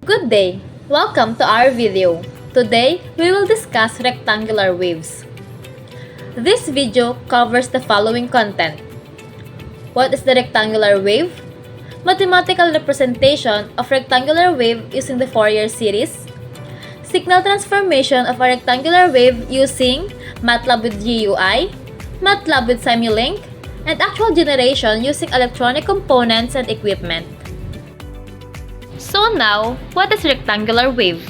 Good day! Welcome to our video. Today, we will discuss rectangular waves. This video covers the following content. What is the rectangular wave? Mathematical representation of rectangular wave using the Fourier series. Signal transformation of a rectangular wave using MATLAB with GUI, MATLAB with Simulink, and actual generation using electronic components and equipment. So now, what is rectangular wave?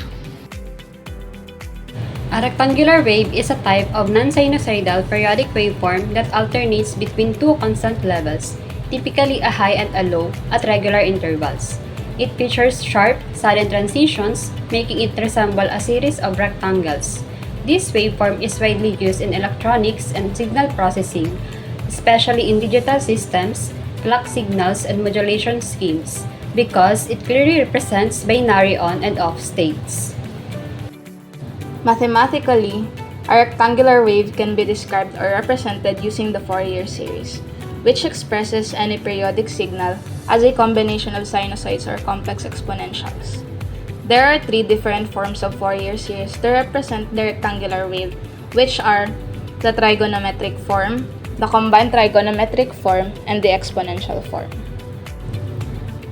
A rectangular wave is a type of non-sinusoidal periodic waveform that alternates between two constant levels, typically a high and a low, at regular intervals. It features sharp, sudden transitions, making it resemble a series of rectangles. This waveform is widely used in electronics and signal processing, especially in digital systems, clock signals, and modulation schemes, because it clearly represents binary on and off states. Mathematically, a rectangular wave can be described or represented using the Fourier series, which expresses any periodic signal as a combination of sinusoids or complex exponentials. There are three different forms of Fourier series to represent the rectangular wave, which are the trigonometric form, the combined trigonometric form, and the exponential form.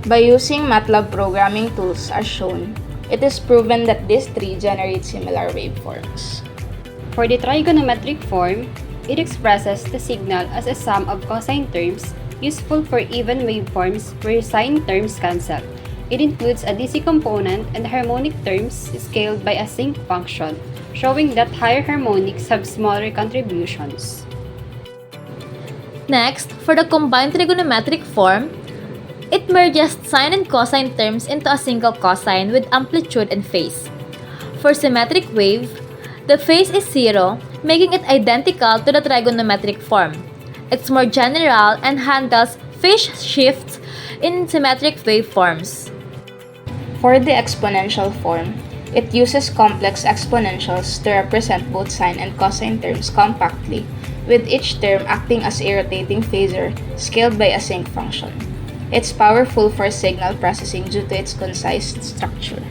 By using MATLAB programming tools as shown, it is proven that these three generate similar waveforms. For the trigonometric form, it expresses the signal as a sum of cosine terms, useful for even waveforms where sine terms cancel. It includes a DC component and harmonic terms scaled by a sinc function, showing that higher harmonics have smaller contributions. Next, for the combined trigonometric form, it merges sine and cosine terms into a single cosine with amplitude and phase. For symmetric wave, the phase is zero, making it identical to the trigonometric form. It's more general and handles phase shifts in symmetric waveforms. For the exponential form, it uses complex exponentials to represent both sine and cosine terms compactly, with each term acting as a rotating phasor scaled by a sinc function. It's powerful for signal processing due to its concise structure.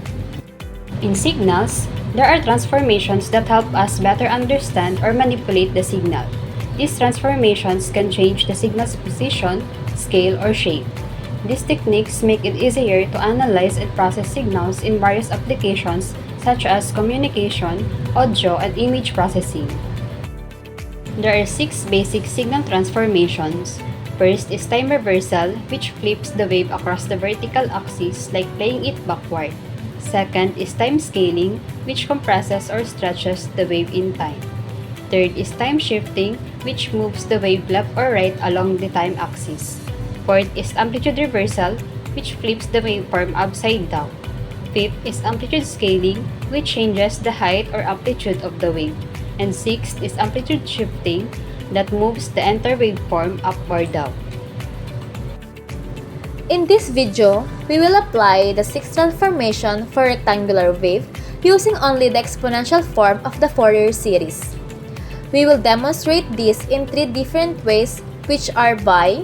In signals, there are transformations that help us better understand or manipulate the signal. These transformations can change the signal's position, scale, or shape. These techniques make it easier to analyze and process signals in various applications such as communication, audio, and image processing. There are 6 basic signal transformations. First is time reversal, which flips the wave across the vertical axis like playing it backward. Second is time scaling, which compresses or stretches the wave in time. Third is time shifting, which moves the wave left or right along the time axis. Fourth is amplitude reversal, which flips the waveform upside down. Fifth is amplitude scaling, which changes the height or amplitude of the wave. And sixth is amplitude shifting, that moves the entire waveform up or down. In this video, we will apply the 6th transformation for rectangular wave using only the exponential form of the Fourier series. We will demonstrate this in 3 different ways, which are by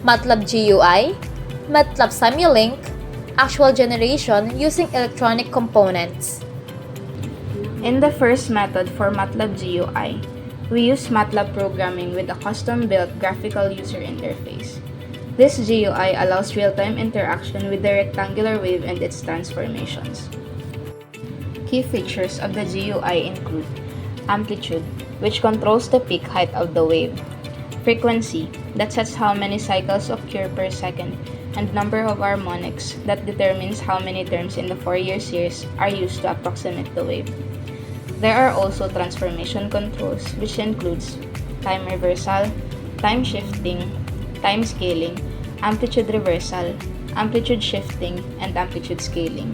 MATLAB GUI, MATLAB Simulink, actual generation using electronic components. In the first method for MATLAB GUI, we use MATLAB programming with a custom-built graphical user interface. This GUI allows real-time interaction with the rectangular wave and its transformations. Key features of the GUI include amplitude, which controls the peak height of the wave, frequency, that sets how many cycles occur per second, and number of harmonics, that determines how many terms in the Fourier series are used to approximate the wave. There are also transformation controls, which includes time reversal, time shifting, time scaling, amplitude reversal, amplitude shifting, and amplitude scaling.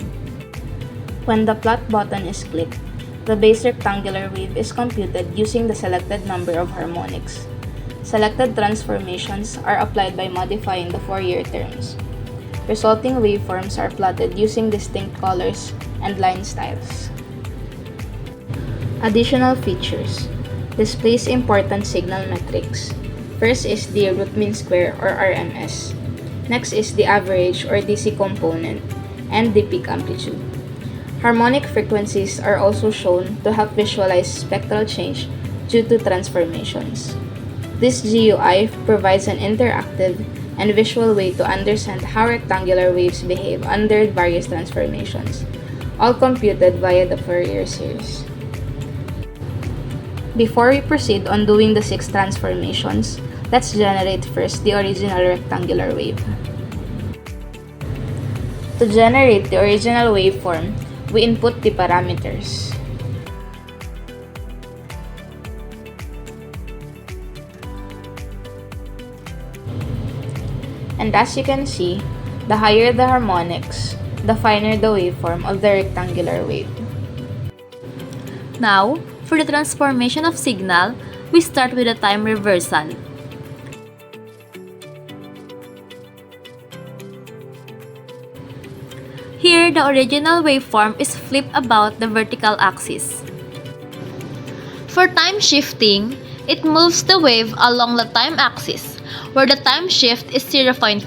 When the plot button is clicked, the base rectangular wave is computed using the selected number of harmonics. Selected transformations are applied by modifying the Fourier terms. Resulting waveforms are plotted using distinct colors and line styles. Additional features. Displays important signal metrics. First is the root mean square or RMS. Next is the average or DC component. and the peak amplitude. Harmonic frequencies are also shown to help visualize spectral change due to transformations. This GUI provides an interactive and visual way to understand how rectangular waves behave under various transformations, all computed via the Fourier series. Before we proceed on doing the 6 transformations, let's generate first the original rectangular wave. To generate the original waveform, we input the parameters. And as you can see, the higher the harmonics, the finer the waveform of the rectangular wave. Now, for the transformation of signal, we start with a time reversal. Here, the original waveform is flipped about the vertical axis. For time shifting, it moves the wave along the time axis, where the time shift is 0.5.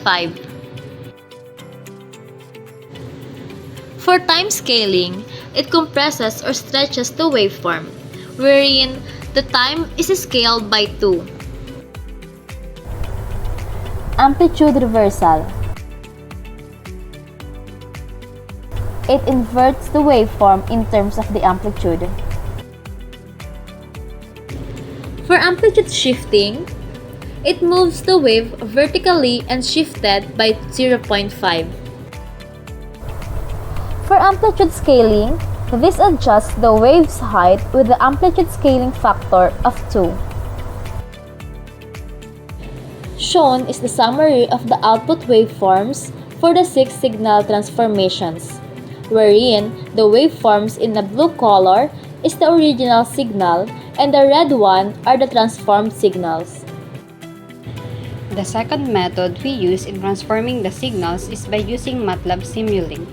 For time scaling, it compresses or stretches the waveform, wherein the time is scaled by 2. Amplitude reversal. It inverts the waveform in terms of the amplitude. For amplitude shifting, it moves the wave vertically and shifted by 0.5. For amplitude scaling, this adjusts the wave's height with the amplitude scaling factor of 2. Shown is the summary of the output waveforms for the 6 signal transformations, wherein the waveforms in the blue color is the original signal and the red one are the transformed signals. The second method we use in transforming the signals is by using MATLAB Simulink,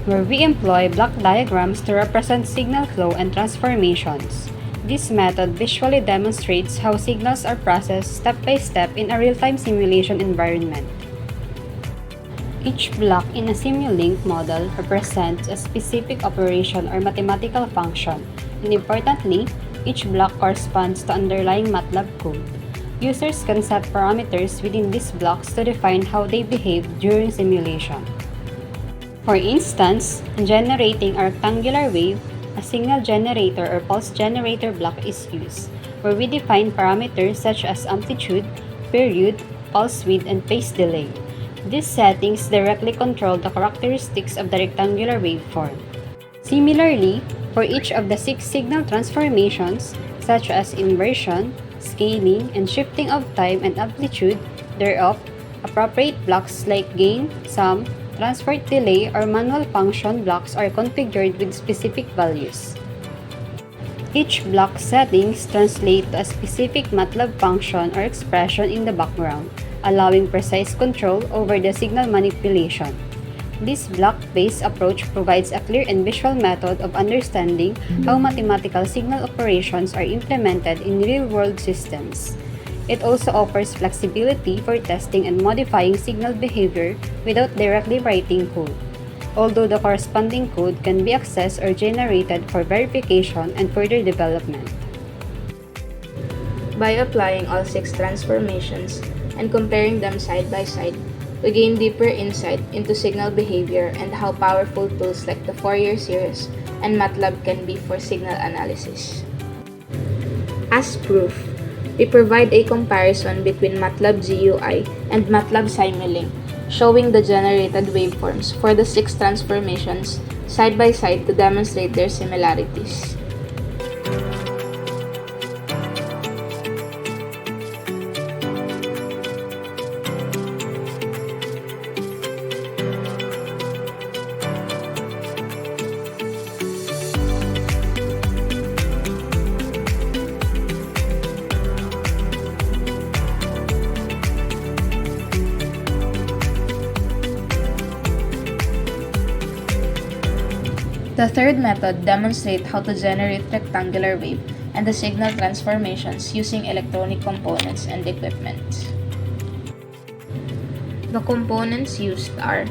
where we employ block diagrams to represent signal flow and transformations. This method visually demonstrates how signals are processed step by step in a real-time simulation environment. Each block in a Simulink model represents a specific operation or mathematical function, and importantly, each block corresponds to underlying MATLAB code. Users can set parameters within these blocks to define how they behave during simulation. For instance, in generating a rectangular wave, a signal generator or pulse generator block is used, where we define parameters such as amplitude, period, pulse width, and phase delay. These settings directly control the characteristics of the rectangular waveform. Similarly, for each of the 6 signal transformations, such as inversion, scaling, and shifting of time and amplitude thereof, appropriate blocks like gain, sum, transfer delay, or manual function blocks are configured with specific values. Each block settings translate to a specific MATLAB function or expression in the background, allowing precise control over the signal manipulation. This block-based approach provides a clear and visual method of understanding how mathematical signal operations are implemented in real-world systems. It also offers flexibility for testing and modifying signal behavior without directly writing code, although the corresponding code can be accessed or generated for verification and further development. By applying all 6 transformations and comparing them side by side, we gain deeper insight into signal behavior and how powerful tools like the Fourier series and MATLAB can be for signal analysis. As proof, we provide a comparison between MATLAB GUI and MATLAB Simulink, showing the generated waveforms for the 6 transformations side by side to demonstrate their similarities. The third method demonstrates how to generate rectangular wave and the signal transformations using electronic components and equipment. The components used are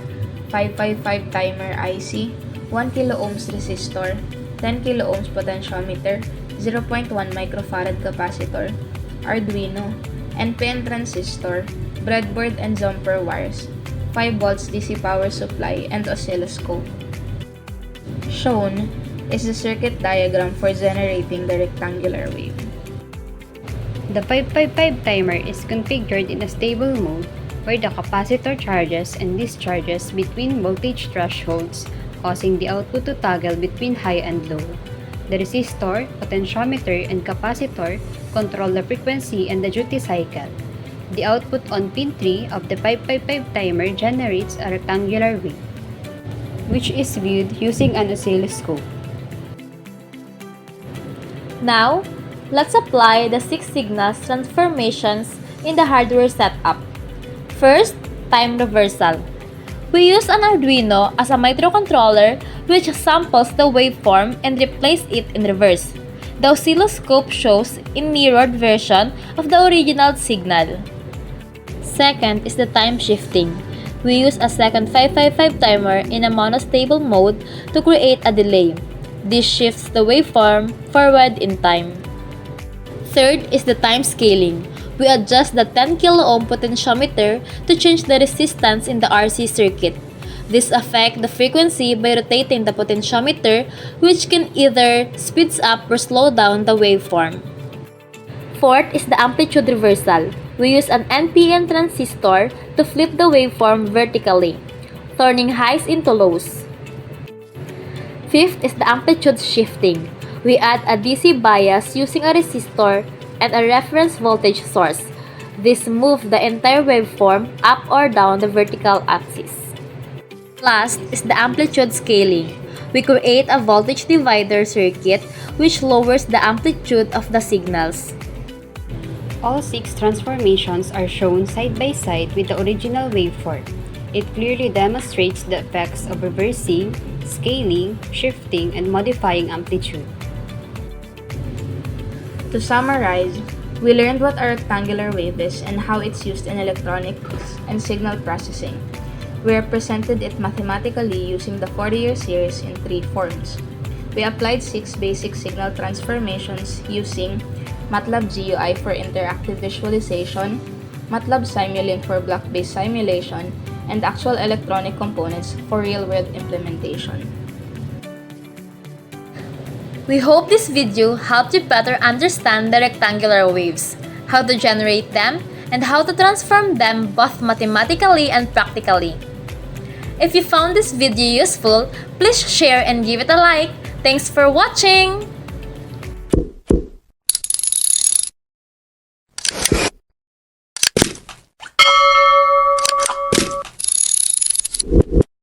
555 timer IC, 1 kilo ohms resistor, 10 kilo ohms potentiometer, 0.1 microfarad capacitor, Arduino, NPN transistor, breadboard and jumper wires, 5 volts DC power supply, and oscilloscope. Shown is the circuit diagram for generating the rectangular wave. The 555 timer is configured in a stable mode where the capacitor charges and discharges between voltage thresholds, causing the output to toggle between high and low. The resistor, potentiometer, and capacitor control the frequency and the duty cycle. The output on pin 3 of the 555 timer generates a rectangular wave, which is viewed using an oscilloscope. Now, let's apply the 6 signals transformations in the hardware setup. First, time reversal. We use an Arduino as a microcontroller which samples the waveform and replaces it in reverse. The oscilloscope shows a mirrored version of the original signal. Second is the time shifting. We use a second 555 timer in a monostable mode to create a delay. This shifts the waveform forward in time. Third is the time scaling. We adjust the 10 kilo ohm potentiometer to change the resistance in the RC circuit. This affects the frequency by rotating the potentiometer, which can either speeds up or slow down the waveform. Fourth is the amplitude reversal. We use an NPN transistor to flip the waveform vertically, turning highs into lows. Fifth is the amplitude shifting. We add a DC bias using a resistor and a reference voltage source. This moves the entire waveform up or down the vertical axis. Last is the amplitude scaling. We create a voltage divider circuit which lowers the amplitude of the signals. All 6 transformations are shown side by side with the original waveform. It clearly demonstrates the effects of reversing, scaling, shifting, and modifying amplitude. To summarize, we learned what a rectangular wave is and how it's used in electronics and signal processing. We represented it mathematically using the Fourier series in 3 forms. We applied 6 basic signal transformations using MATLAB GUI for interactive visualization, MATLAB Simulink for block-based simulation, and actual electronic components for real-world implementation. We hope this video helped you better understand the rectangular waves, how to generate them, and how to transform them both mathematically and practically. If you found this video useful, please share and give it a like. Thanks for watching!